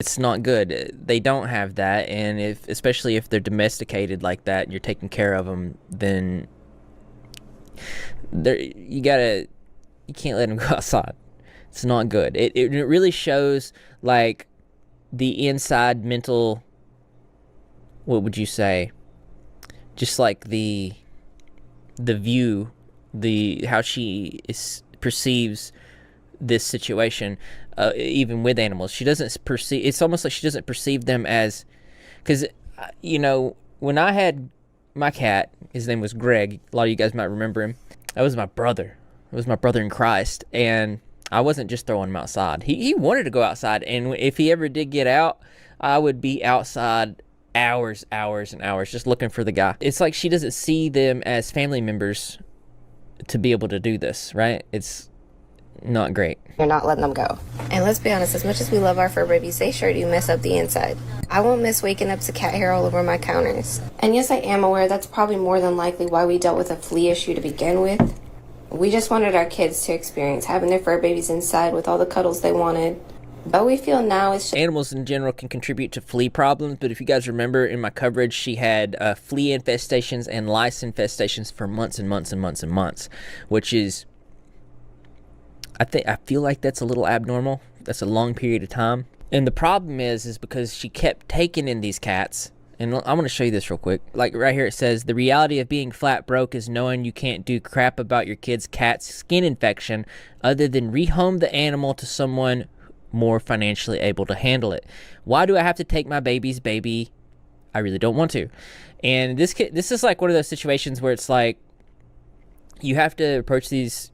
It's not good. They don't have that, and especially if they're domesticated like that and you're taking care of them, then you can't let them go outside. It's not good. It really shows like the inside mental, what would you say, just like the view, how she perceives this situation, even with animals. She doesn't perceive, it's almost like she doesn't perceive them as, because when I had my cat, his name was Greg, a lot of you guys might remember him. That was my brother. It was my brother in Christ, and I wasn't just throwing him outside. He wanted to go outside, and if he ever did get out, I would be outside hours and hours just looking for the guy. It's like she doesn't see them as family members to be able to do this, right? It's not great. You're not letting them go. And let's be honest, as much as we love our fur babies, they sure do mess up the inside. I won't miss waking up to cat hair all over my counters. And yes, I am aware that's probably more than likely why we dealt with a flea issue to begin with. We just wanted our kids to experience having their fur babies inside with all the cuddles they wanted. But we feel now it's... Animals in general can contribute to flea problems, but if you guys remember in my coverage, she had flea infestations and lice infestations for months and months and months and months, which is... I feel like that's a little abnormal. That's a long period of time. And the problem is because she kept taking in these cats. And I want to show you this real quick. Like right here it says, the reality of being flat broke is knowing you can't do crap about your kid's cat's skin infection other than rehome the animal to someone more financially able to handle it. Why do I have to take my baby's baby? I really don't want to. And this is like one of those situations where it's like you have to approach these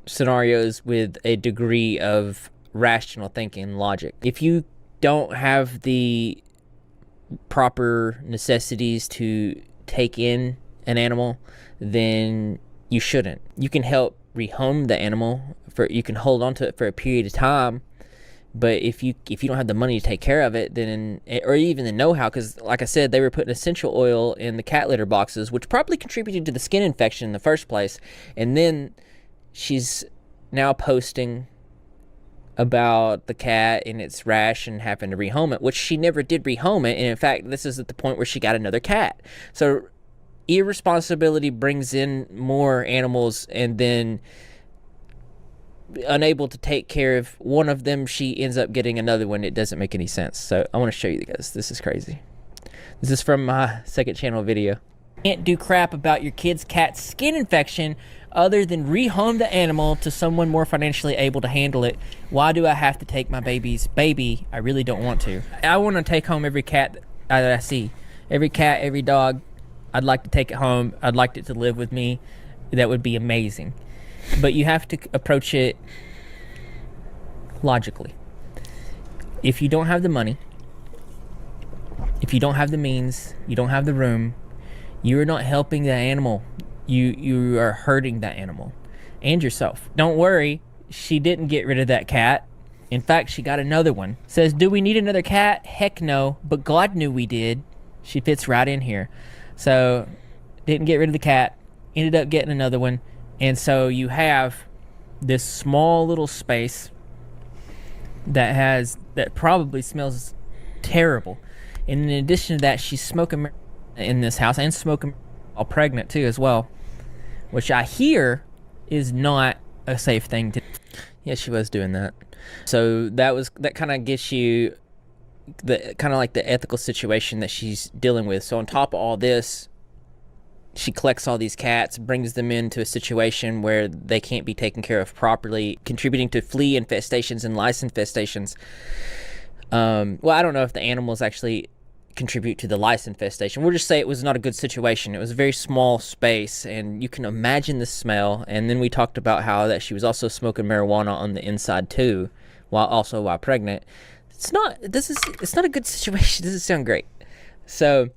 scenarios with a degree of rational thinking and logic. If you don't have the proper necessities to take in an animal, then you shouldn't. You can help rehome the animal, you can hold on to it for a period of time, but if you don't have the money to take care of it, then, or even the know-how, because like I said, they were putting essential oil in the cat litter boxes, which probably contributed to the skin infection in the first place. And then she's now posting about the cat and its rash and having to rehome it, which she never did rehome it. And in fact, this is at the point where she got another cat. So irresponsibility brings in more animals, and then unable to take care of one of them, she ends up getting another one. It doesn't make any sense. So I want to show you guys. This is crazy. This is from my second channel video. Can't do crap about your kid's cat's skin infection other than rehome the animal to someone more financially able to handle it. Why do I have to take my baby's baby? I really don't want to. I want to take home every cat that I see. Every cat, every dog. I'd like to take it home. I'd like it to live with me. That would be amazing. But you have to approach it logically. If you don't have the money, if you don't have the means, you don't have the room, you're not helping the animal. You are hurting that animal and yourself. Don't worry, she didn't get rid of that cat. In fact, she got another one. Says, do we need another cat? Heck no, but God knew we did. She fits right in here. So, didn't get rid of the cat, ended up getting another one. And so you have this small little space that probably smells terrible. And in addition to that, she's smoking in this house and smoking while pregnant too as well, which I hear is not a safe thing to do. Yeah, she was doing that. So that kind of gets you the kind of like the ethical situation that she's dealing with. So on top of all this, she collects all these cats, brings them into a situation where they can't be taken care of properly, contributing to flea infestations and lice infestations. Well, I don't know if the animals actually contribute to the lice infestation. We'll just say it was not a good situation. It was a very small space, and you can imagine the smell. And then we talked about how that she was also smoking marijuana on the inside too, while pregnant. It's not a good situation. It doesn't sound great. So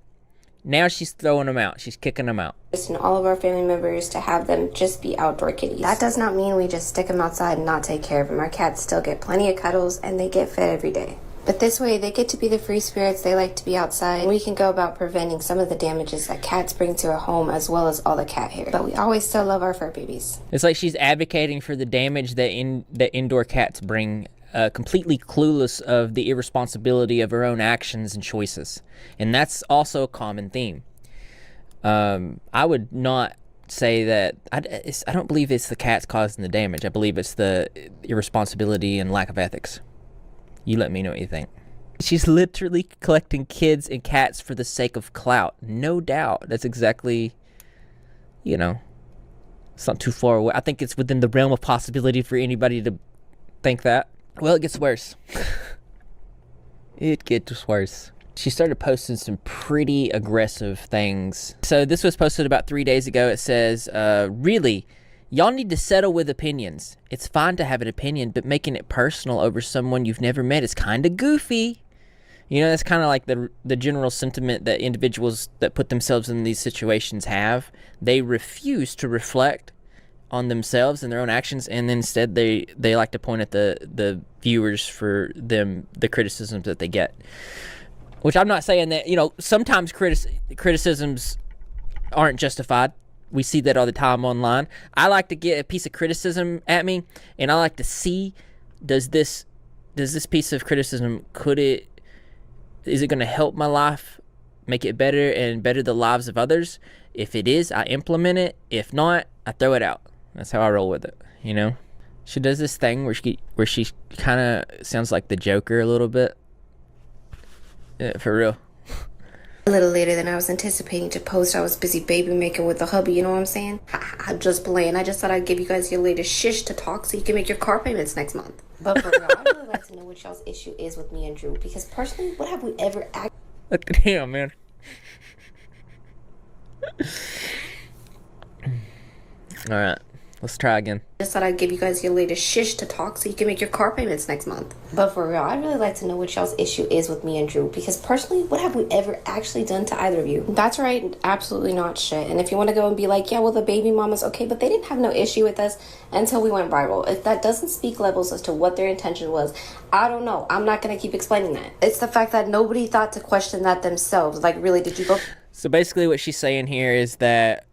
now she's throwing them out. She's kicking them out. And all of our family members to have them just be outdoor kitties. That does not mean we just stick them outside and not take care of them. Our cats still get plenty of cuddles and they get fed every day. But this way, they get to be the free spirits they like to be outside, and we can go about preventing some of the damages that cats bring to a home, as well as all the cat hair. But we always still love our fur babies. It's like she's advocating for the damage that indoor cats bring completely clueless of the irresponsibility of her own actions and choices. And that's also a common theme. I would not say that I don't believe it's the cats causing the damage. I believe it's the irresponsibility and lack of ethics. You let me know what you think. She's literally collecting kids and cats for the sake of clout. No doubt. That's exactly, you know, it's not too far away. I think it's within the realm of possibility for anybody to think that. Well, it gets worse. It gets worse. She started posting some pretty aggressive things. So this was posted about 3 days ago. It says, really, y'all need to settle with opinions. It's fine to have an opinion, but making it personal over someone you've never met is kind of goofy. You know, that's kind of like the general sentiment that individuals that put themselves in these situations have. They refuse to reflect on themselves and their own actions, and then instead they like to point at the viewers for the criticisms that they get. Which I'm not saying that, you know, sometimes criticisms aren't justified. We see that all the time online. I like to get a piece of criticism at me, and I like to see, does this piece of criticism, is it going to help my life, make it better and better the lives of others? If it is, I implement it. If not, I throw it out. That's how I roll with it, you know? She does this thing where she kind of sounds like the Joker a little bit. Yeah, for real. A little later than I was anticipating to post. I was busy baby making with the hubby, you know what I'm saying? I'm just playing. I just thought I'd give you guys your latest shish to talk so you can make your car payments next month. But for real, I'd really like to know what y'all's issue is with me and Drew. Because personally, what have we ever Damn, man. Alright. Let's try again. Just thought I'd give you guys your latest shish to talk so you can make your car payments next month. But for real, I'd really like to know what y'all's issue is with me and Drew. Because personally, what have we ever actually done to either of you? That's right, absolutely not shit. And if you want to go and be like, yeah, well, the baby mama's okay, but they didn't have no issue with us until we went viral. If that doesn't speak levels as to what their intention was, I don't know. I'm not going to keep explaining that. It's the fact that nobody thought to question that themselves. Like, really, did you go... So basically what she's saying here is that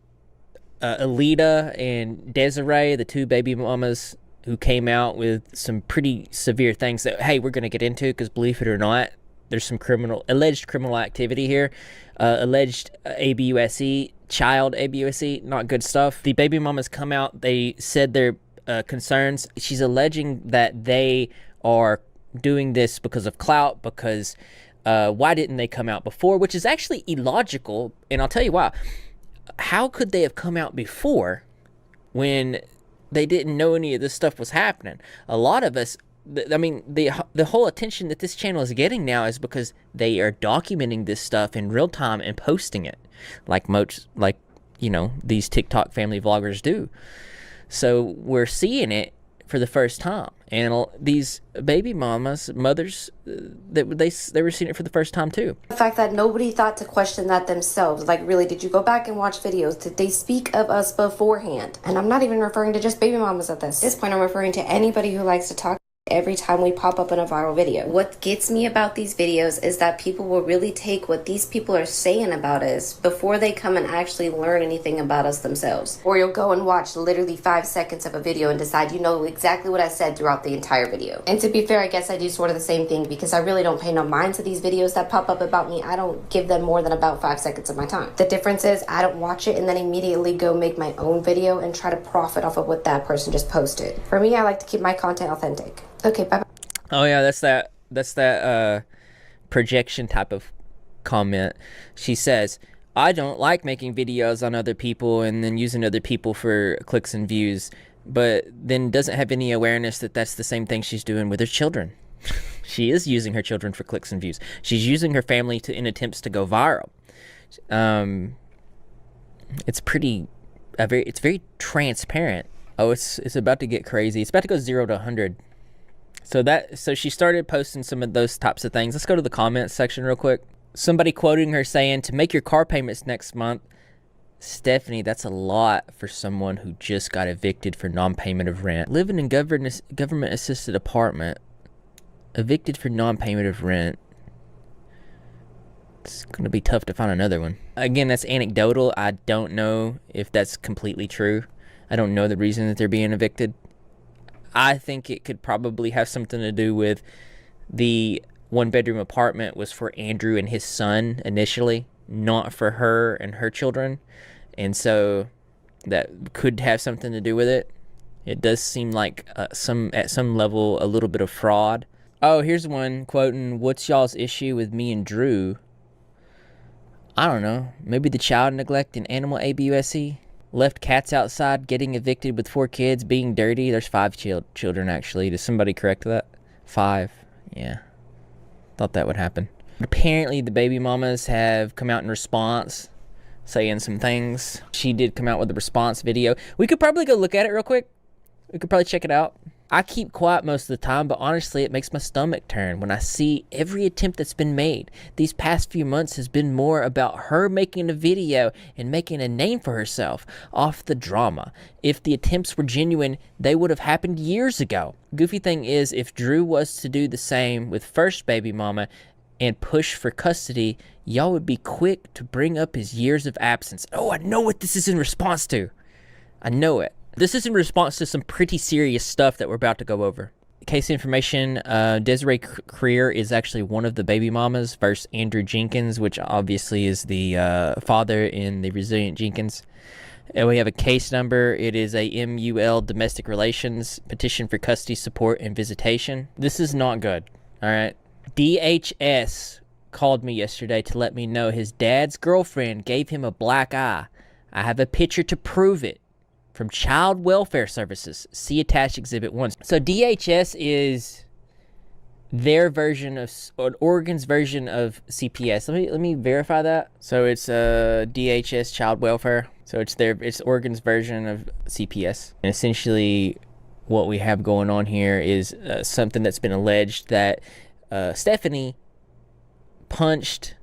Alita and Desiree, the two baby mamas who came out with some pretty severe things that, hey, we're going to get into, because believe it or not, there's some alleged criminal activity here. Alleged ABUSE, child ABUSE, not good stuff. The baby mamas come out, they said their concerns. She's alleging that they are doing this because of clout, because why didn't they come out before, which is actually illogical, and I'll tell you why. How could they have come out before when they didn't know any of this stuff was happening? A lot of us, I mean, the whole attention that this channel is getting now is because they are documenting this stuff in real time and posting it, like you know, these TikTok family vloggers do. So we're seeing it for the first time, and these baby mamas, mothers, they were seeing it for the first time too. The fact that nobody thought to question that themselves. Like, really, did you go back and watch videos? Did they speak of us beforehand? And I'm not even referring to just baby mamas at this point. I'm referring to anybody who likes to talk every time we pop up in a viral video. What gets me about these videos is that people will really take what these people are saying about us before they come and actually learn anything about us themselves. Or you'll go and watch literally 5 seconds of a video and decide you know exactly what I said throughout the entire video. And to be fair, I guess I do sort of the same thing, because I really don't pay no mind to these videos that pop up about me. I don't give them more than about 5 seconds of my time. The difference is I don't watch it and then immediately go make my own video and try to profit off of what that person just posted. For me, I like to keep my content authentic. Okay, bye-bye. Oh yeah, that's that projection type of comment. She says, I don't like making videos on other people and then using other people for clicks and views, but then doesn't have any awareness that that's the same thing she's doing with her children. She is using her children for clicks and views. She's using her family in attempts to go viral. It's very transparent. Oh, it's about to get crazy. It's about to go 0 to 100. So she started posting some of those types of things. Let's go to the comments section real quick. Somebody quoting her saying, to make your car payments next month. Stephanie, that's a lot for someone who just got evicted for non-payment of rent. Living in government-assisted apartment, evicted for non-payment of rent. It's going to be tough to find another one. Again, that's anecdotal. I don't know if that's completely true. I don't know the reason that they're being evicted. I think it could probably have something to do with the 1-bedroom apartment was for Andrew and his son initially, not for her and her children. And so that could have something to do with it. It does seem like at some level a little bit of fraud. Oh, here's one quoting, "What's y'all's issue with me and Drew?" I don't know. Maybe the child neglect and animal abuse. Left cats outside, getting evicted with 4 kids, being dirty. There's 5 children, actually. Does somebody correct that? 5. Yeah. Thought that would happen. Apparently, the baby mamas have come out in response, saying some things. She did come out with a response video. We could probably go look at it real quick. We could probably check it out. I keep quiet most of the time, but honestly, it makes my stomach turn when I see every attempt that's been made. These past few months has been more about her making a video and making a name for herself off the drama. If the attempts were genuine, they would have happened years ago. Goofy thing is, if Drew was to do the same with first baby mama and push for custody, y'all would be quick to bring up his years of absence. Oh, I know what this is in response to. I know it. This is in response to some pretty serious stuff that we're about to go over. Case information, Desiree Creer is actually one of the baby mamas versus Andrew Jenkins, which obviously is the father in the Resilient Jenkins. And we have a case number. It is a MUL domestic relations petition for custody support and visitation. This is not good, all right? DHS called me yesterday to let me know his dad's girlfriend gave him a black eye. I have a picture to prove it. From Child Welfare Services. See attached Exhibit 1. So DHS is their version of, or Oregon's version of CPS. Let me verify that. So it's DHS Child Welfare. So it's Oregon's version of CPS. And essentially what we have going on here is something that's been alleged that Stephanie punched,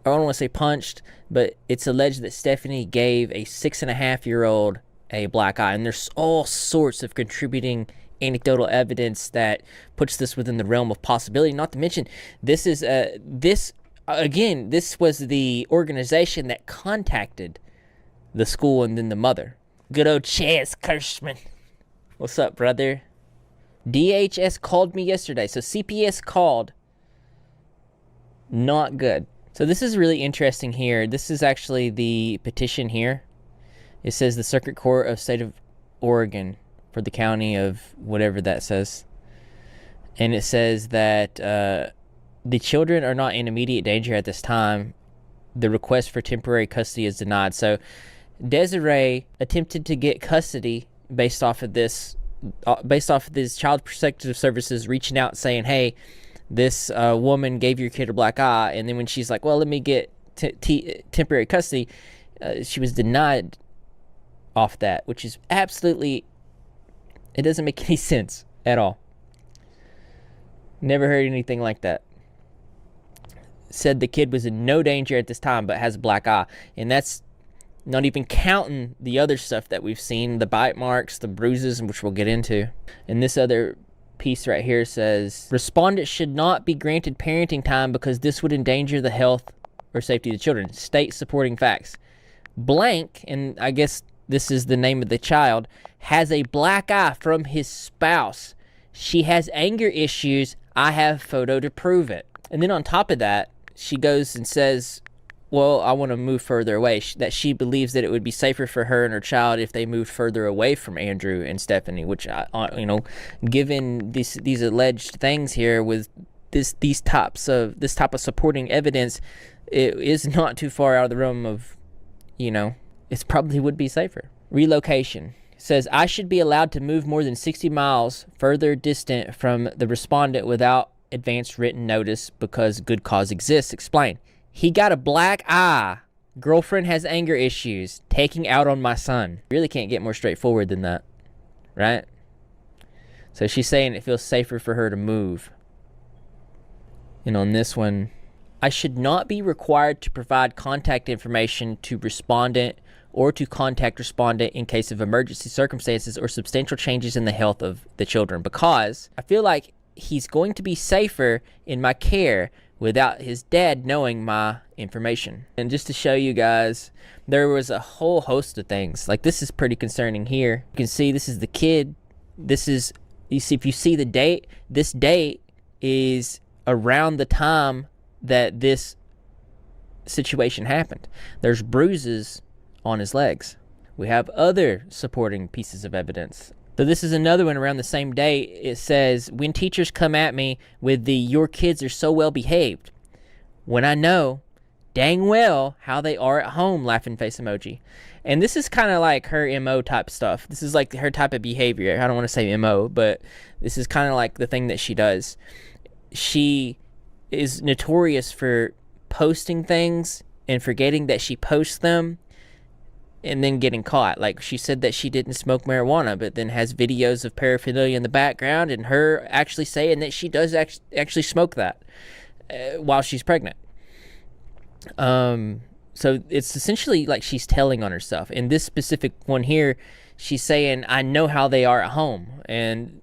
I don't want to say punched, but it's alleged that Stephanie gave a 6.5-year-old a black eye, and there's all sorts of contributing anecdotal evidence that puts this within the realm of possibility. Not to mention, this is this was the organization that contacted the school and then the mother. Good old Chaz Kirschman. What's up, brother? DHS called me yesterday, so CPS called. Not good. So this is really interesting here. This is actually the petition here. It says the Circuit Court of State of Oregon for the county of whatever that says. And it says that the children are not in immediate danger at this time. The request for temporary custody is denied. So Desiree attempted to get custody based off of this Child Protective Services reaching out saying, hey, this woman gave your kid a black eye. And then when she's like, well, let me get temporary custody, she was denied off that, which is absolutely, it doesn't make any sense at all. Never heard anything like that. Said the kid was in no danger at this time but has a black eye, and that's not even counting the other stuff that we've seen, the bite marks, the bruises, which we'll get into. And this other piece right here says respondents should not be granted parenting time because this would endanger the health or safety of the children. State supporting facts. Blank, and I guess this is the name of the child, has a black eye from his spouse. She has anger issues. I have photo to prove it. And then on top of that, she goes and says, well, I want to move further away. That she believes that it would be safer for her and her child if they moved further away from Andrew and Stephanie, which, given these alleged things here with this type of supporting evidence, it is not too far out of the realm of, it probably would be safer. Relocation. Says, I should be allowed to move more than 60 miles further distant from the respondent without advance written notice because good cause exists. Explain. He got a black eye. Girlfriend has anger issues. Taking out on my son. Really can't get more straightforward than that, right? So she's saying it feels safer for her to move. And on this one, I should not be required to provide contact information to respondent or to contact respondent in case of emergency circumstances or substantial changes in the health of the children, because I feel like he's going to be safer in my care without his dad knowing my information. And just to show you guys, there was a whole host of things. Like, this is pretty concerning here. You can see this is the kid this is, you see, if you see the date, this date is around the time that this situation happened. There's bruises on his legs. We have other supporting pieces of evidence. So this is another one around the same day. It says, when teachers come at me with the "your kids are so well behaved," when I know dang well how they are at home, laughing face emoji. And this is kind of like her MO type stuff. This is like her type of behavior. I don't want to say MO, but this is kind of like the thing that she does. She is notorious for posting things and forgetting that she posts them and then getting caught. Like, she said that she didn't smoke marijuana, but then has videos of paraphernalia in the background and her actually saying that she does actually smoke that while she's pregnant. So it's essentially like she's telling on herself. In this specific one here, she's saying, I know how they are at home. And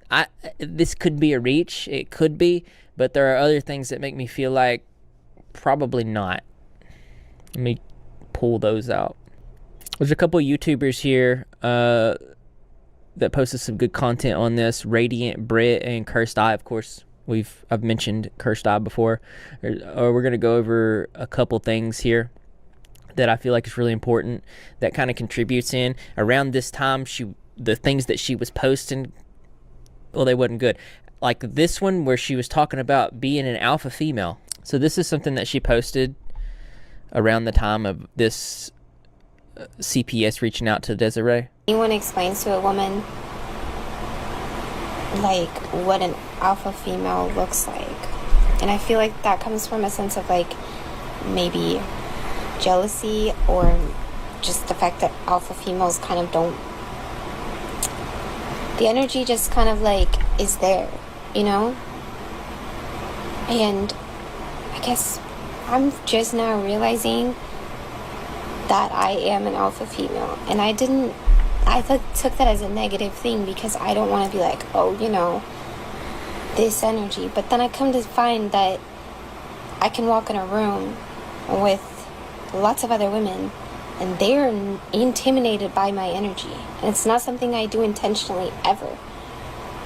this could be a reach. It could be, but there are other things that make me feel like probably not. Let me pull those out. There's a couple of YouTubers here that posted some good content on this. Radiant Brit and Cursed Eye, of course. I've mentioned Cursed Eye before. Or we're going to go over a couple things here that I feel like is really important that kind of contributes in. Around this time, the things that she was posting, well, they wasn't good. Like this one where she was talking about being an alpha female. So this is something that she posted around the time of this CPS reaching out to Desiree. Anyone explains to a woman like what an alpha female looks like, and I feel like that comes from a sense of like maybe jealousy or just the fact that alpha females kind of don't, the energy just kind of like is there, you know. And I guess I'm just now realizing that I am an alpha female, and I took that as a negative thing because I don't want to be like, oh, you know, this energy. But then I come to find that I can walk in a room with lots of other women and they're intimidated by my energy, and it's not something I do intentionally ever.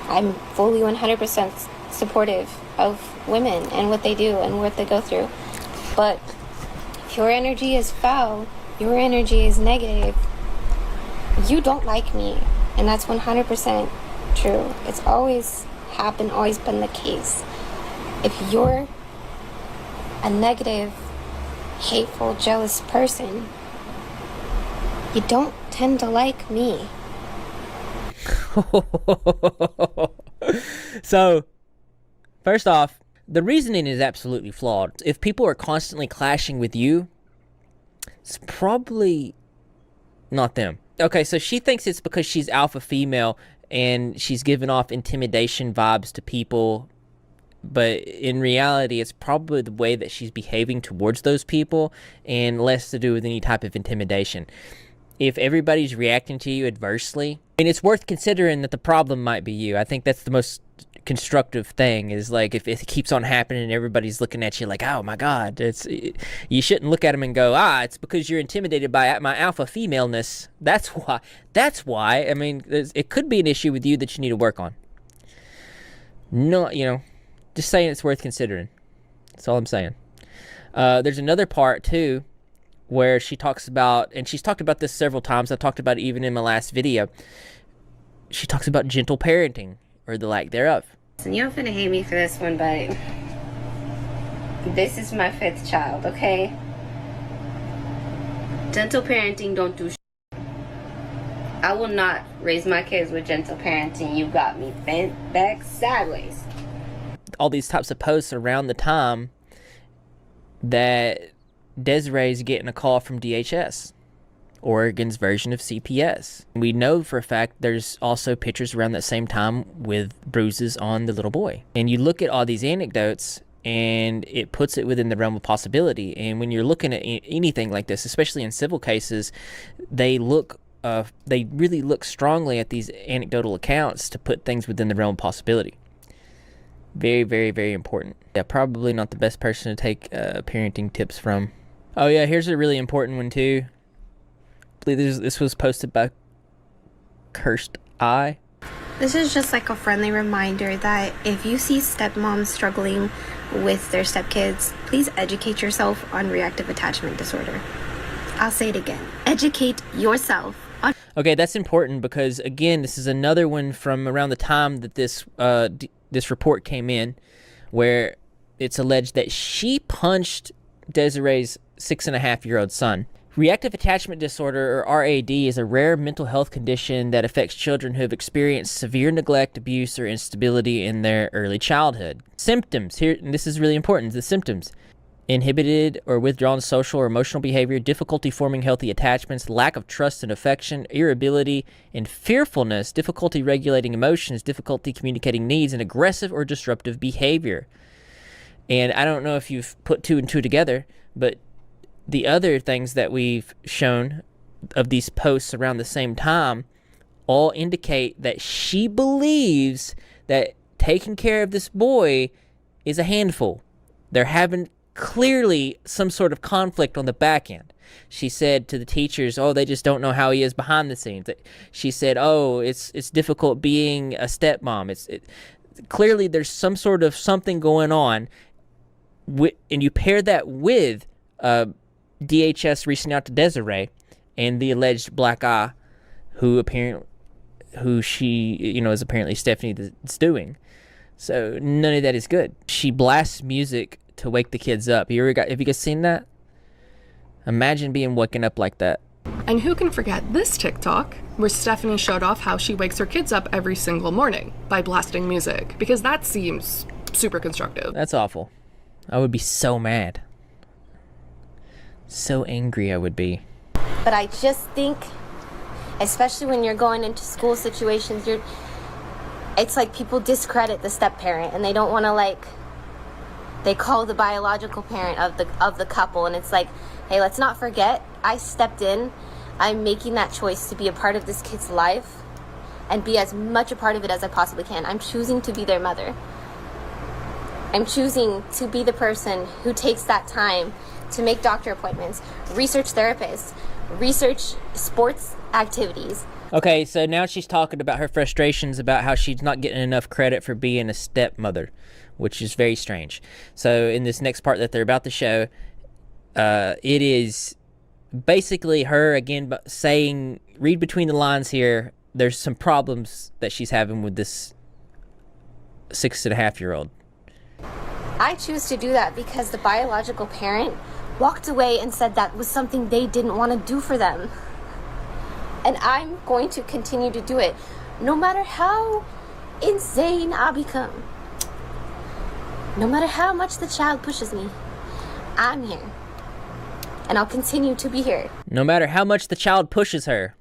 I'm fully 100% supportive of women and what they do and what they go through. But if your energy is foul, your energy is negative, you don't like me. And that's 100% true. It's always happened, always been the case. If you're a negative, hateful, jealous person, you don't tend to like me. So, first off, the reasoning is absolutely flawed. If people are constantly clashing with you, it's probably not them. Okay, so she thinks it's because she's alpha female and she's giving off intimidation vibes to people, but in reality, it's probably the way that she's behaving towards those people and less to do with any type of intimidation. If everybody's reacting to you adversely, and it's worth considering that the problem might be you. I think that's the most constructive thing, is like if it keeps on happening and everybody's looking at you like, oh my God, you shouldn't look at them and go, it's because you're intimidated by my alpha femaleness. That's why. I mean, it could be an issue with you that you need to work on. No, just saying it's worth considering. That's all I'm saying. There's another part too where she talks about, and she's talked about this several times, I talked about it even in my last video, she talks about gentle parenting, or the lack thereof. And you're finna hate me for this one, but this is my 5th child, okay? Gentle parenting don't do I will not raise my kids with gentle parenting. You got me bent back sideways. All these types of posts around the time that Desiree's getting a call from DHS, Oregon's version of CPS. We know for a fact there's also pictures around that same time with bruises on the little boy. And you look at all these anecdotes and it puts it within the realm of possibility. And when you're looking at anything like this, especially in civil cases, they really look strongly at these anecdotal accounts to put things within the realm of possibility. Very, very, very important. Yeah, probably not the best person to take parenting tips from. Oh yeah, here's a really important one too. I believe this was posted by Cursed Eye. This is just like a friendly reminder that if you see stepmoms struggling with their stepkids, please educate yourself on reactive attachment disorder. I'll say it again. Educate yourself on... Okay, that's important because, again, this is another one from around the time that this report came in where it's alleged that she punched Desiree's 6.5-year-old son. Reactive attachment disorder, or RAD, is a rare mental health condition that affects children who have experienced severe neglect, abuse, or instability in their early childhood. Symptoms, here, and this is really important, the symptoms: inhibited or withdrawn social or emotional behavior, difficulty forming healthy attachments, lack of trust and affection, irritability and fearfulness, difficulty regulating emotions, difficulty communicating needs, and aggressive or disruptive behavior. And I don't know if you've put two and two together, but the other things that we've shown of these posts around the same time all indicate that she believes that taking care of this boy is a handful. They're having clearly some sort of conflict on the back end. She said to the teachers, oh, they just don't know how he is behind the scenes. She said, oh, it's difficult being a stepmom. Clearly there's some sort of something going on. And you pair that with DHS reaching out to Desiree and the alleged black eye who she, is apparently Stephanie that's doing. So none of that is good. She blasts music to wake the kids up. Have you guys seen that? Imagine being woken up like that. And who can forget this TikTok where Stephanie showed off how she wakes her kids up every single morning by blasting music, because that seems super constructive. That's awful. I would be so mad. So angry I would be. But I just think, especially when you're going into school situations, it's like people discredit the step parent and they don't want to, they call the biological parent of the couple, and it's like, hey, let's not forget, I stepped in. I'm making that choice to be a part of this kid's life and be as much a part of it as I possibly can. I'm choosing to be their mother. I'm choosing to be the person who takes that time to make doctor appointments, research therapists, research sports activities. Okay, so now she's talking about her frustrations about how she's not getting enough credit for being a stepmother, which is very strange. So in this next part that they're about to show, it is basically her, again, saying, read between the lines here, there's some problems that she's having with this 6.5-year-old. I choose to do that because the biological parent walked away and said that was something they didn't want to do for them. And I'm going to continue to do it, no matter how insane I become. No matter how much the child pushes me, I'm here. And I'll continue to be here. No matter how much the child pushes her.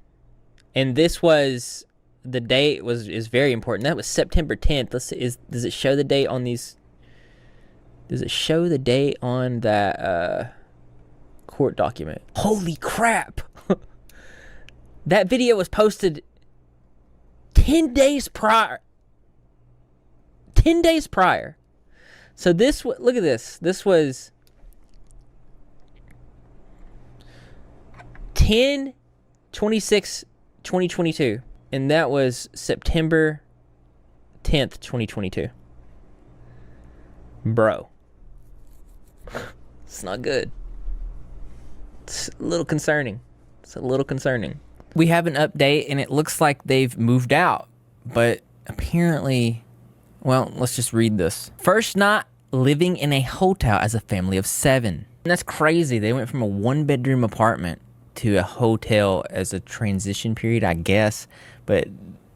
And this was, the date is very important. That was September 10th. Does it show the date on these? Does it show the date on that court document? Holy crap! That video was posted 10 days prior. 10 days prior. So this, look at this. This was 10/26/2022. And that was September 10th, 2022. Bro. It's not good. It's a little concerning. We have an update, and it looks like they've moved out. But apparently, well, let's just read this. First night living in a hotel as a family of 7. And that's crazy. They went from a 1-bedroom apartment to a hotel as a transition period, I guess. But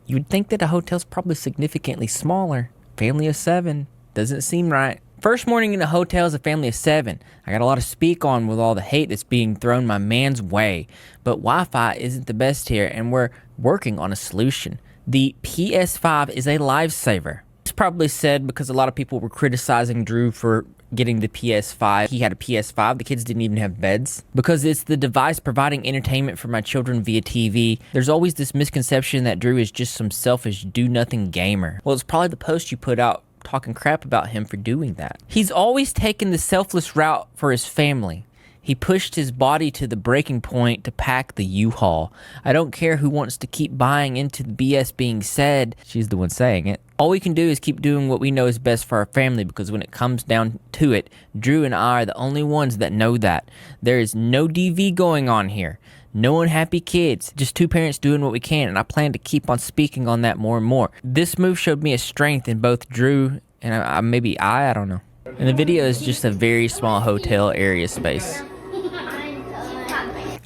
you'd think that a hotel's probably significantly smaller. Family of 7. Doesn't seem right. First morning in a hotel as a family of 7. I got a lot to speak on with all the hate that's being thrown my man's way. But Wi-Fi isn't the best here, and we're working on a solution. The PS5 is a lifesaver. It's probably said because a lot of people were criticizing Drew for getting the PS5. He had a PS5. The kids didn't even have beds. Because it's the device providing entertainment for my children via TV. There's always this misconception that Drew is just some selfish do-nothing gamer. Well, it's probably the post you put out talking crap about him for doing that. He's always taken the selfless route for his family. He pushed his body to the breaking point to pack the U-Haul. I don't care who wants to keep buying into the BS being said. She's the one saying it. All we can do is keep doing what we know is best for our family, because when it comes down to it, Drew and I are the only ones that know that. There is no DV going on here. No unhappy kids, just two parents doing what we can, and I plan to keep on speaking on that more and more. This move showed me a strength in both Drew and I don't know. And the video is just a very small hotel area space.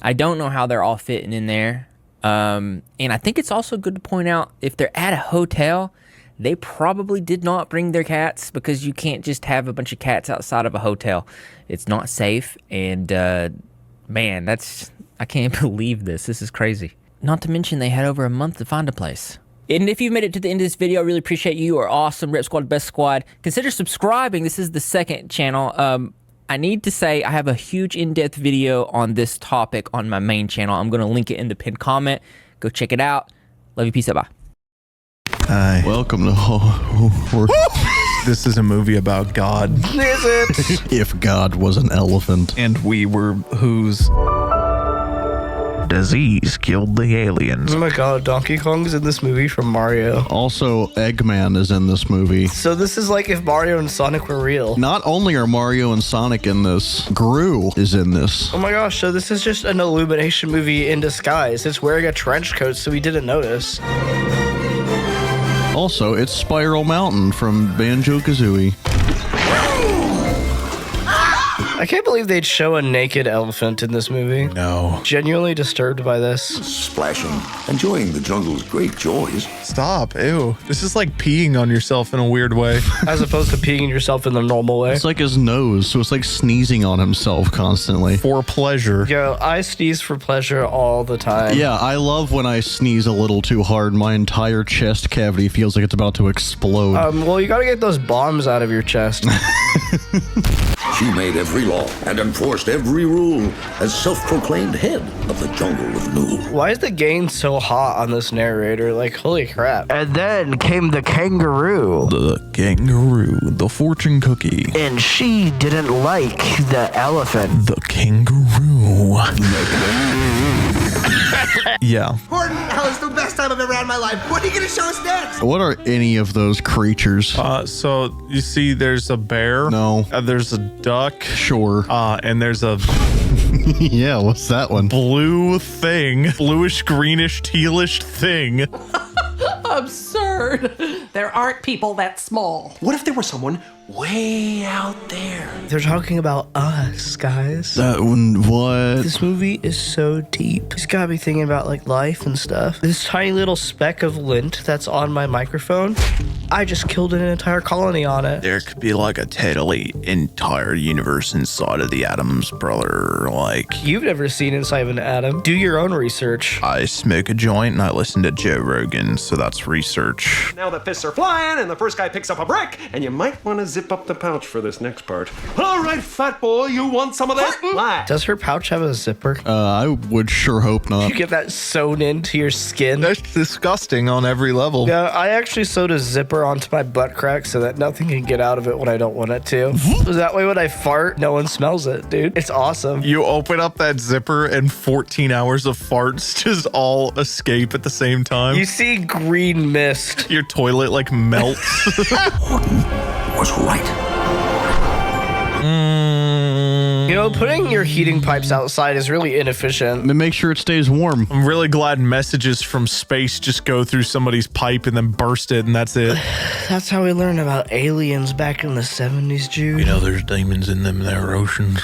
I don't know how they're all fitting in there. And I think it's also good to point out, if they're at a hotel, they probably did not bring their cats, because you can't just have a bunch of cats outside of a hotel. It's not safe, and man, I can't believe this. This is crazy. Not to mention they had over a month to find a place. And if you've made it to the end of this video, I really appreciate you. You are awesome. Rep Squad, best squad. Consider subscribing. This is the second channel. I need to say I have a huge in-depth video on this topic on my main channel. I'm going to link it in the pinned comment. Go check it out. Love you. Peace out. Bye. Hi. Welcome to This is a movie about God. Is it? If God was an elephant. And we were whose disease killed the aliens. Oh my god, Donkey Kong's in this movie from Mario. Also, Eggman is in this movie. So this is like if Mario and Sonic were real. Not only are Mario and Sonic in this, Gru is in this. Oh my gosh, so this is just an Illumination movie in disguise. It's wearing a trench coat, so we didn't notice. Also, it's Spiral Mountain from Banjo-Kazooie. I can't believe they'd show a naked elephant in this movie. No. Genuinely disturbed by this. Splashing, enjoying the jungle's great joys. Stop. Ew. This is like peeing on yourself in a weird way. As opposed to peeing yourself in the normal way. It's like his nose, so it's like sneezing on himself constantly. For pleasure. Yo, I sneeze for pleasure all the time. Yeah, I love when I sneeze a little too hard. My entire chest cavity feels like it's about to explode. Well, you gotta get those bombs out of your chest. She made every law and enforced every rule as self-proclaimed head of the jungle of Nu. Why is the game so hot on this narrator? Like, holy crap. And then came the kangaroo. The kangaroo, the fortune cookie. And she didn't like the elephant. The kangaroo. Yeah. Horton, that was the best time I've ever had in my life. What are you going to show us next? What are any of those creatures? So you see there's a bear. No. There's a duck. Sure. And there's a yeah, what's that one? blue thing. Bluish, greenish, tealish thing. Absurd. There aren't people that small. What if there was someone way out there? They're talking about us, guys. That one, what? This movie is so deep. He's got me thinking about like life and stuff. This tiny little speck of lint that's on my microphone, I just killed an entire colony on it. There could be like a totally entire universe inside of the atoms, brother. Like, You've never seen inside of an atom. Do your own research. I smoke a joint and I listen to Joe Rogan, so that's research. Now the fists are flying and the first guy picks up a brick, and you might want to zip up the pouch for this next part. All right, fat boy, you want some of this? Why? Does her pouch have a zipper? I would sure hope not. You get that sewn into your skin. That's disgusting on every level. Yeah, I actually sewed a zipper onto my butt crack so that nothing can get out of it when I don't want it to. So that way when I fart, no one smells it, dude. It's awesome. You open up that zipper and 14 hours of farts just all escape at the same time. You see green mist. Your toilet like melts. Was right. You know, putting your heating pipes outside is really inefficient. Make sure it stays warm. I'm really glad messages from space just go through somebody's pipe and then burst it, and that's it. That's how we learned about aliens back in the 70s, Jude. You know, there's demons in them there oceans.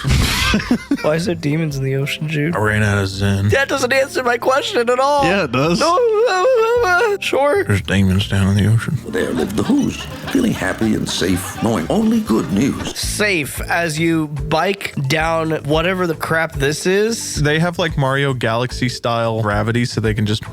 Why is there demons in the ocean, Jude? I ran out of Zen. That doesn't answer my question at all. Yeah, it does. No, sure. There's demons down in the ocean. There lived the Who's, feeling happy and safe, knowing only good news. Safe as you bike down whatever the crap this is. They have like Mario Galaxy style gravity, so they can just.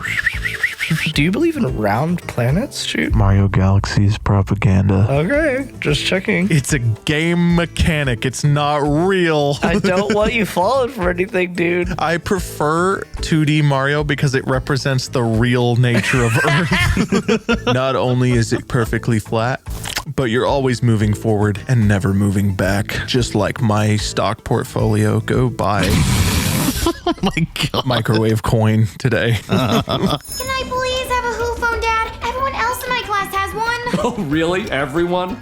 Do you believe in round planets, Jude? Mario Galaxy's propaganda. Okay, just checking. It's a game mechanic. It's not real. I don't want you falling for anything, dude. I prefer 2D Mario because it represents the real nature of Earth. Not only is it perfectly flat, But you're always moving forward and never moving back. Just like my stock portfolio. Go buy Oh my god. microwave coin today. Can I please have a Who phone, Dad? Everyone else in my class has one. Oh, really? Everyone?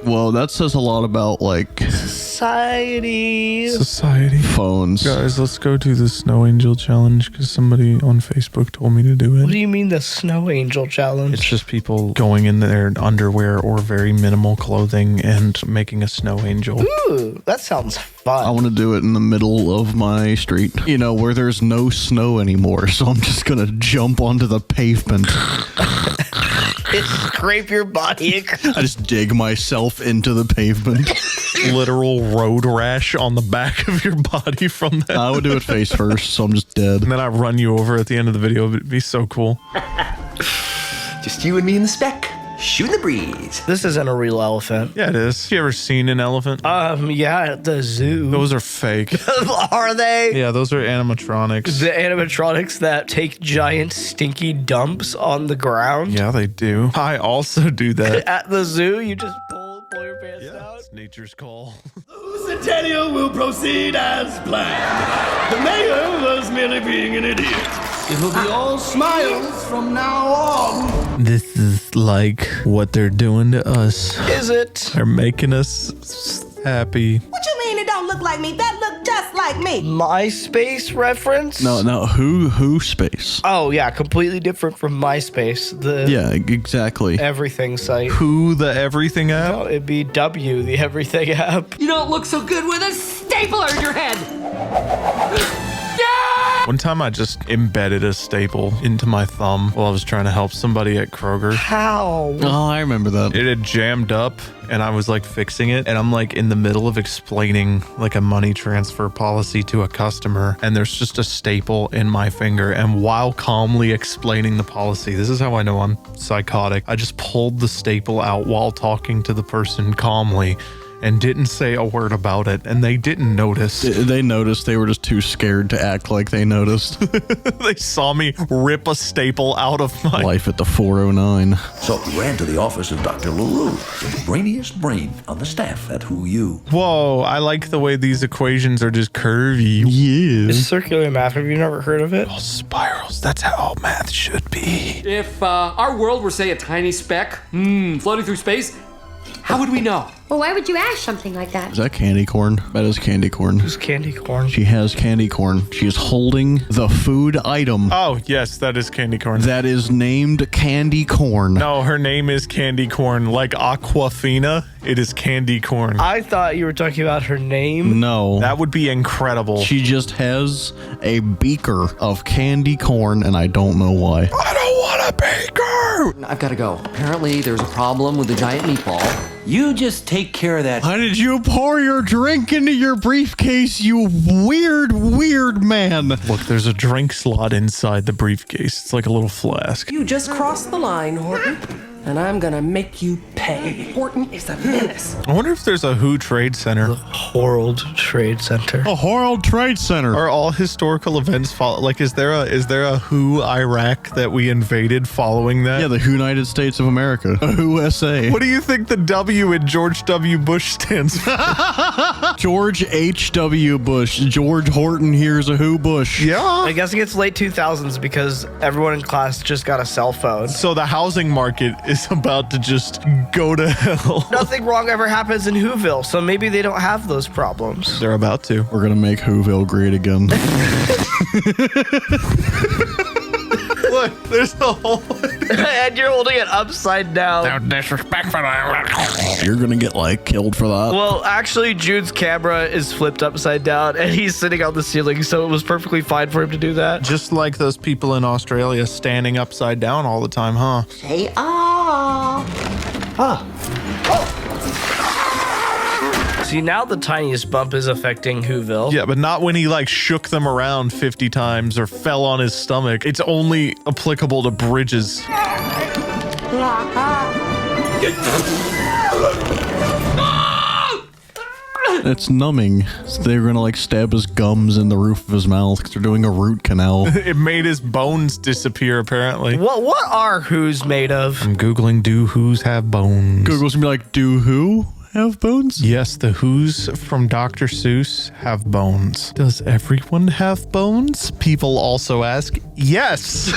Well, that says a lot about like Society. phones. Guys, let's go do the Snow Angel Challenge because somebody on Facebook told me to do it. What do you mean the Snow Angel Challenge? It's just people going in their underwear or very minimal clothing and making a snow angel. Ooh, that sounds fun. I want to do it in the middle of my street, you know, where there's no snow anymore. So I'm just going to jump onto the pavement. Scrape your body. I just dig myself into the pavement. Literal road rash on the back of your body from that. I would do it face first, so I'm just dead. And then I run you over at the end of the video. It'd be so cool. Just you and me in the speck. Shooting the breeze. This isn't a real elephant. Yeah, it is. You ever seen an elephant? Yeah, at the zoo. Those are fake. Are they? Yeah, those are animatronics. The animatronics that take giant stinky dumps on the ground. Yeah, they do. I also do that. At the zoo, you just pull your pants down. It's nature's call. Centennial will proceed as planned. The mayor was merely being an idiot. It will be all smiles from now on. This is like what they're doing to us. Is it? They're making us happy. What you mean it don't look like me? That look just like me. MySpace reference? No, who space? Oh, yeah, completely different from MySpace. Yeah, exactly. Everything site. Who the everything app? No, it'd be W, the everything app. You don't look so good with a stapler in your head. One time I just embedded a staple into my thumb while I was trying to help somebody at Kroger. How? Oh, I remember that. It had jammed up and I was like fixing it, and I'm like in the middle of explaining like a money transfer policy to a customer, and there's just a staple in my finger, and while calmly explaining the policy, this is how I know I'm psychotic, I just pulled the staple out while talking to the person calmly and didn't say a word about it, and they didn't notice. They noticed. They were just too scared to act like they noticed. They saw me rip a staple out of my life at the 409. So he ran to the office of Dr. LaRue, the brainiest brain on the staff at Who You. Whoa, I like the way these equations are just curvy. Yeah. It's circular math. Have you never heard of it? Oh, spirals. That's how all math should be. If our world were, say, a tiny speck floating through space, how would we know? Well, why would you ask something like that? Is that candy corn? That is candy corn. Who's candy corn? She has candy corn. She is holding the food item Oh, yes, that is candy corn. that is named candy corn. No, her name is Candy Corn. Like Aquafina, it is Candy Corn. I thought you were talking about her name. No. That would be incredible. She just has a beaker of candy corn, and I don't know why. I don't want a baker! I've got to go. Apparently, there's a problem with the giant meatball. You just take care of that. Why did you pour your drink into your briefcase, you weird man? Look, there's a drink slot inside the briefcase. It's like a little flask. You just crossed the line, Horton. And I'm gonna make you pay. Horton is a menace. I wonder if there's a Who Trade Center. World Trade Center. A World Trade Center. Are all historical events like is there a Who Iraq that we invaded following that? Yeah, the United States of America. USA. What do you think the W in George W. Bush stands for? George H.W. Bush. George Horton here's a Who Bush. Yeah. I guess it gets late 2000s because everyone in class just got a cell phone. So the housing market is about to just go to hell. Nothing wrong ever happens in Whoville, so maybe they don't have those problems. They're about to. We're gonna make Whoville great again. Look, there's the whole. And you're holding it upside down. How disrespectful. You're gonna get like killed for that. Well, actually, Jude's camera is flipped upside down, and he's sitting on the ceiling, so it was perfectly fine for him to do that. Just like those people in Australia standing upside down all the time, huh? Say ah. See, now the tiniest bump is affecting Whoville. Yeah, but not when he like shook them around 50 times or fell on his stomach. It's only applicable to bridges. It's numbing. So they're gonna like stab his gums in the roof of his mouth because they're doing a root canal. It made his bones disappear, apparently. What are who's made of? I'm Googling, do who's have bones? Google's gonna be like, do who have bones? Yes, the who's from Dr. Seuss have bones. Does everyone have bones? People also ask. Yes.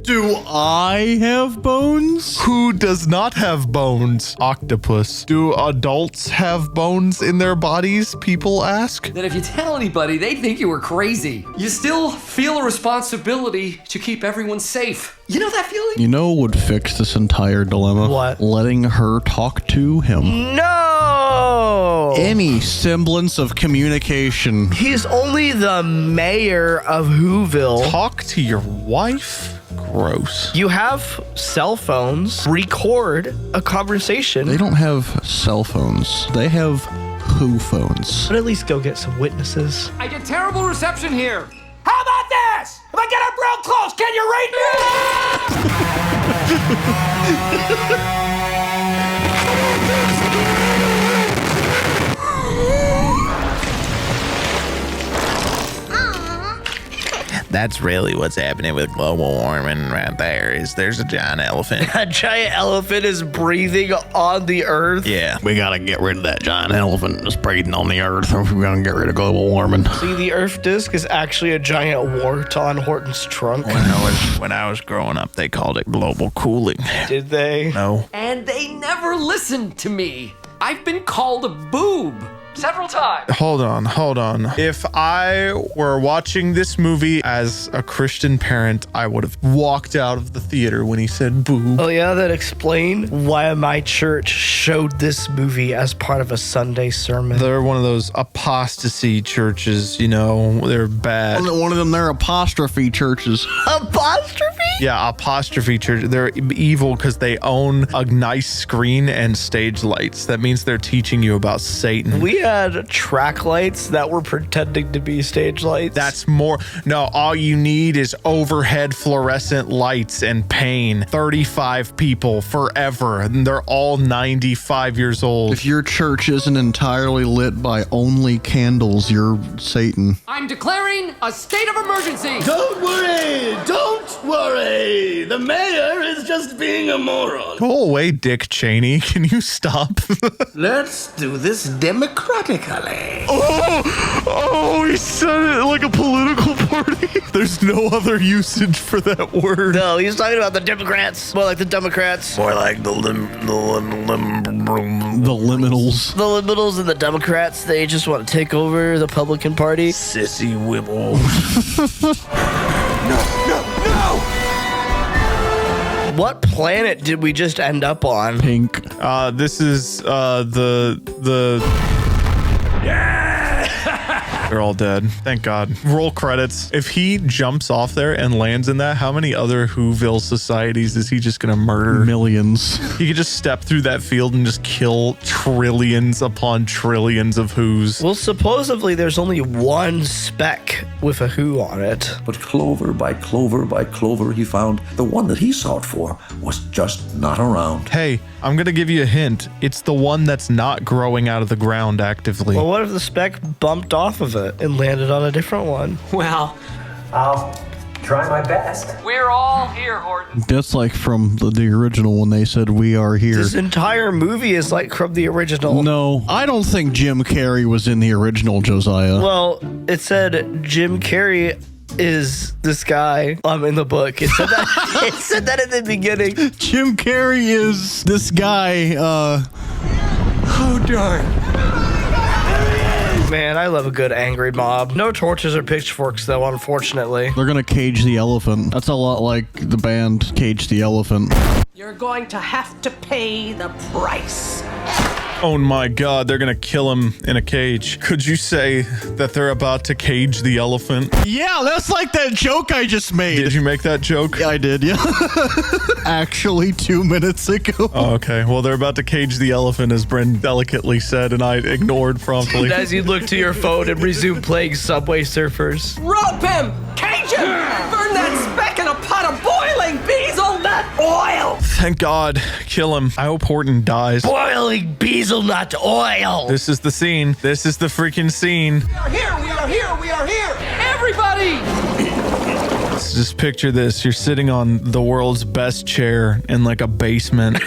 Do I have bones? Who does not have bones? Octopus. Do adults have bones in their bodies? People ask. That if you tell anybody, they think you were crazy. You still feel a responsibility to keep everyone safe. You know that feeling? You know what would fix this entire dilemma? What? Letting her talk to him. No! Any semblance of communication. He's only the mayor of Whoville. Talk to your wife? Gross. You have cell phones. Record a conversation. They don't have cell phones. They have Who phones. But at least go get some witnesses. I get terrible reception here. How about this? If I get up real close, can you read That's really what's happening with global warming right there, is there's a giant elephant. A giant elephant is breathing on the earth? Yeah. We gotta get rid of that giant elephant that's breathing on the earth if we're gonna get rid of global warming. See, the earth disk is actually a giant wart on Horton's trunk. When I was growing up, they called it global cooling. Did they? No. And they never listened to me. I've been called a boob several times. Hold on. If I were watching this movie as a Christian parent, I would have walked out of the theater when he said boob. Oh yeah, that explain why my church showed this movie as part of a Sunday sermon. They're one of those apostasy churches, you know, they're bad. One of them, they're apostrophe churches. Apostrophe? Yeah, apostrophe church. They're evil because they own a nice screen and stage lights. That means they're teaching you about Satan. We had track lights that were pretending to be stage lights. That's more. No, all you need is overhead fluorescent lights and pain. 35 people forever, and they're all 95 years old. If your church isn't entirely lit by only candles, you're Satan. I'm declaring a state of emergency. Don't worry. The mayor is just being a moron. Go away, Dick Cheney. Can you stop? Let's do this democratically. Oh, he said it like a political party. There's no other usage for that word. No, he's talking about the Democrats. More like the Democrats. More like the liminals. The liminals and the Democrats, they just want to take over the Republican Party. Sissy Wibble. No! What planet did we just end up on? Pink. This is the They're all dead. Thank God. Roll credits. If he jumps off there and lands in that, how many other Whoville societies is he just gonna murder? Millions. He could just step through that field and just kill trillions upon trillions of Whos. Well, supposedly there's only one speck with a Who on it. But clover by clover by clover, he found the one that he sought for was just not around. Hey, I'm gonna give you a hint. It's the one that's not growing out of the ground actively. Well, what if the speck bumped off of it and landed on a different one? Well, I'll try my best. We're all here, Horton. That's like from the original when they said we are here. This entire movie is like from the original. No, I don't think Jim Carrey was in the original, Josiah. Well, it said Jim Carrey is this guy in the book. It said that it said that in the beginning. Jim Carrey is this guy, Oh, darn. Man, I love a good angry mob. No torches or pitchforks, though, unfortunately. They're gonna cage the elephant. That's a lot like the band Cage the Elephant. You're going to have to pay the price. Oh my God, they're gonna kill him in a cage. Could you say that they're about to cage the elephant? Yeah, that's like that joke I just made. Did you make that joke? Yeah, I did, yeah. Actually, 2 minutes ago. Oh, okay. Well, they're about to cage the elephant, as Bryn delicately said, and I ignored promptly. As you look to your phone and resume playing Subway Surfers. Rope him! Cage him! Burn that speck in a pot of boiling bees on that oil! Thank God. Kill him. I hope Horton dies. Boiling hazelnut oil. This is the scene. This is the freaking scene. We are here, we are here, we are here! Everybody! Just picture this. You're sitting on the world's best chair in like a basement.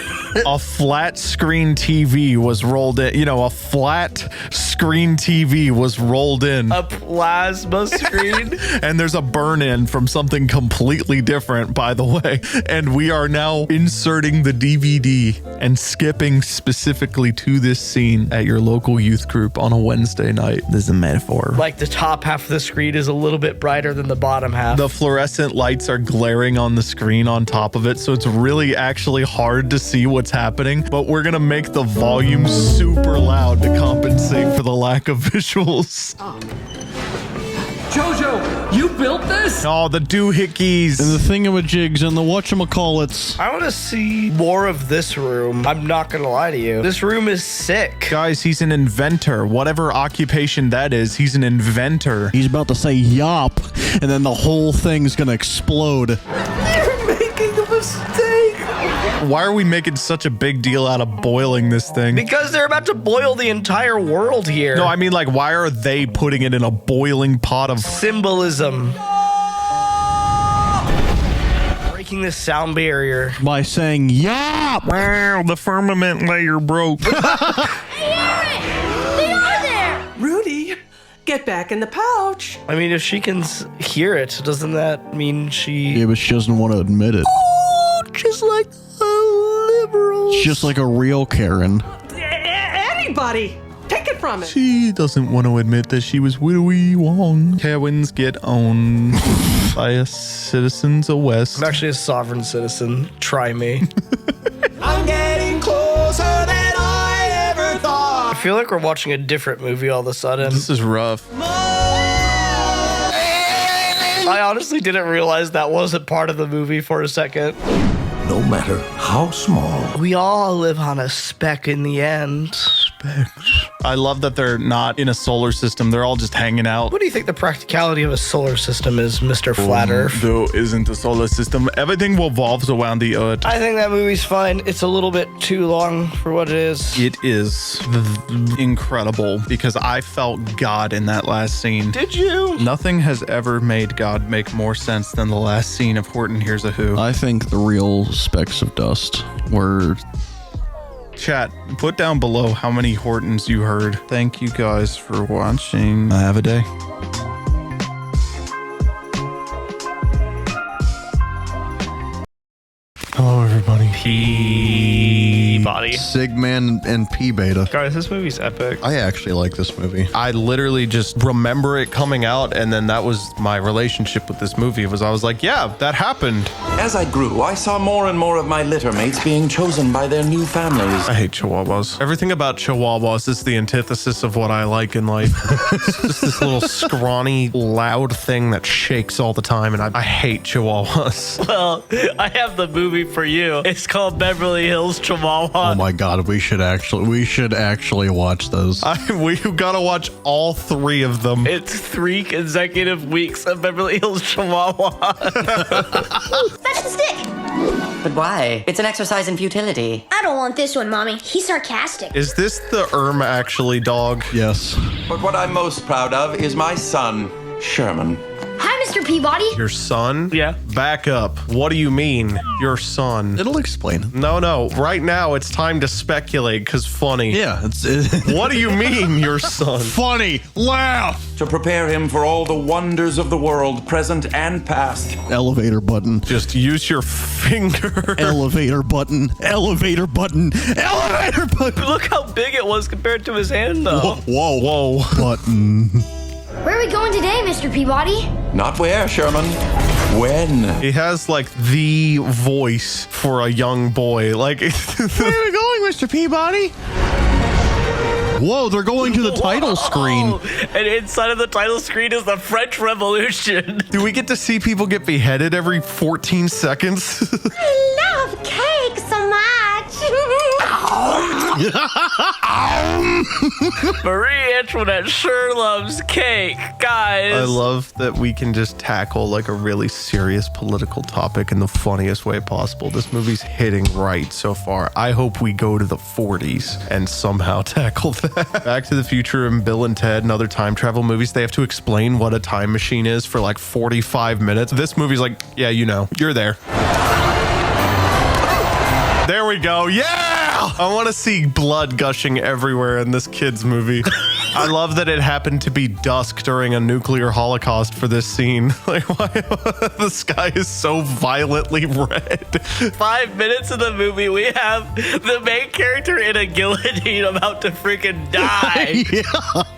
A flat screen TV was rolled in. You know, a flat screen TV was rolled in. A plasma screen? And there's a burn-in from something completely different, by the way. And we are now inserting the DVD and skipping specifically to this scene at your local youth group on a Wednesday night. This is a metaphor. Like the top half of the screen is a little bit brighter than the bottom half. The fluorescent lights are glaring on the screen on top of it, so it's really actually hard to see what's happening, but we're gonna make the volume super loud to compensate for the lack of visuals. Jojo, you built this? Oh, the doohickeys. And the thingamajigs and the whatchamacallits. I want to see more of this room. I'm not going to lie to you. This room is sick. Guys, he's an inventor. Whatever occupation that is, he's an inventor. He's about to say yop, and then the whole thing's gonna explode. You're making a mistake. Why are we making such a big deal out of boiling this thing? Because they're about to boil the entire world here. No, I mean, like, why are they putting it in a boiling pot of symbolism? Breaking the sound barrier by saying yop. Wow, the firmament layer broke. They are there! Rudy, get back in the pouch. I mean, if she can hear it, doesn't that mean she... Yeah, but she doesn't want to admit it. Oh, just like a liberal. Just like a real Karen. Anybody, take it from it. She doesn't want to admit that she was widowy wrong. Karens get owned by a citizens of West. I'm actually a sovereign citizen. Try me. I'm getting closer than I ever thought. I feel like we're watching a different movie all of a sudden. This is rough. I honestly didn't realize that wasn't part of the movie for a second. No matter how small. We all live on a speck in the end. I love that they're not in a solar system. They're all just hanging out. What do you think the practicality of a solar system is, Mr. Flat Earth? There isn't a solar system. Everything revolves around the Earth. I think that movie's fine. It's a little bit too long for what it is. It is incredible because I felt God in that last scene. Did you? Nothing has ever made God make more sense than the last scene of Horton Hears a Who. I think the real specks of dust were... Chat, put down below how many Hortons you heard. Thank you guys for watching. Have a day. Hello, everybody. Peabody. Sigman and P-Beta. Guys, this movie's epic. I actually like this movie. I literally just remember it coming out, and then that was my relationship with this movie. I was like, yeah, that happened. As I grew, I saw more and more of my litter mates being chosen by their new families. I hate chihuahuas. Everything about chihuahuas is the antithesis of what I like in life. It's just this little scrawny, loud thing that shakes all the time, and I hate chihuahuas. Well, I have the movie for you. It's called Beverly Hills Chihuahua. Oh my God, we should actually watch those. We gotta watch all three of them. It's 3 consecutive weeks of Beverly Hills Chihuahua. Fetch the stick! But why? It's an exercise in futility. I don't want this one, Mommy. He's sarcastic. Is this the actually dog? Yes. But what I'm most proud of is my son, Sherman. Hi, Mr. Peabody. Your son? Yeah. Back up. What do you mean, your son? It'll explain. No. Right now, it's time to speculate, because funny. Yeah. What do you mean, your son? Funny. Laugh. To prepare him for all the wonders of the world, present and past. Elevator button. Just use your finger. Elevator button. Elevator button. Elevator button. Look how big it was compared to his hand, though. Whoa. Button. Where are we going today, Mr. Peabody? Not where, Sherman. When? He has like the voice for a young boy. Like, where are we going, Mr. Peabody? Whoa, they're going to the title screen. And inside of the title screen is the French Revolution. Do we get to see people get beheaded every 14 seconds? I love cake so much. Marie Antoinette sure loves cake, guys. I love that we can just tackle like a really serious political topic in the funniest way possible. This movie's hitting right so far. I hope we go to the 40s and somehow tackle that. Back to the Future and Bill and Ted and other time travel movies, they have to explain what a time machine is for like 45 minutes. This movie's like, yeah, you know, you're there. There we go. Yeah! I want to see blood gushing everywhere in this kid's movie. I love that it happened to be dusk during a nuclear holocaust for this scene. Like, why the sky is so violently red. 5 minutes of the movie, we have the main character in a guillotine about to freaking die. Yeah.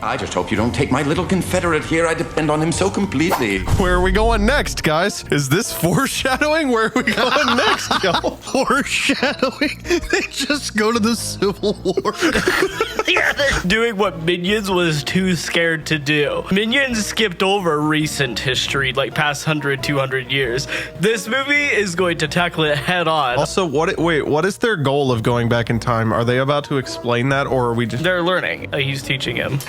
I just hope you don't take my little Confederate here. I depend on him so completely. Where are we going next, guys? Is this foreshadowing? Where are we going next, y'all? Foreshadowing? They just go to the Civil War. Yeah, they're doing what Minions was too scared to do. Minions skipped over recent history, like past 100, 200 years. This movie is going to tackle it head on. Also, what is their goal of going back in time? Are they about to explain that, or are we just... They're learning. He's teaching him.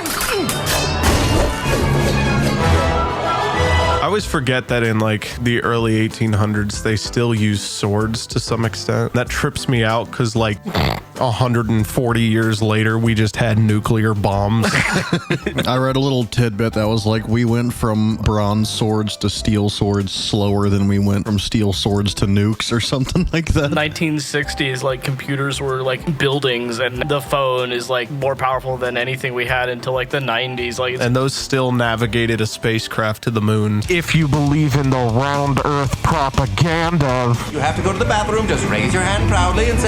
I always forget that in like the early 1800s, they still use swords to some extent. That trips me out because like 140 years later, we just had nuclear bombs. I read a little tidbit that was like, we went from bronze swords to steel swords slower than we went from steel swords to nukes or something like that. 1960s, like computers were like buildings, and the phone is like more powerful than anything we had until like the 90s. Like, and those still navigated a spacecraft to the moon. If you believe in the round earth propaganda. You have to go to the bathroom, just raise your hand proudly and say,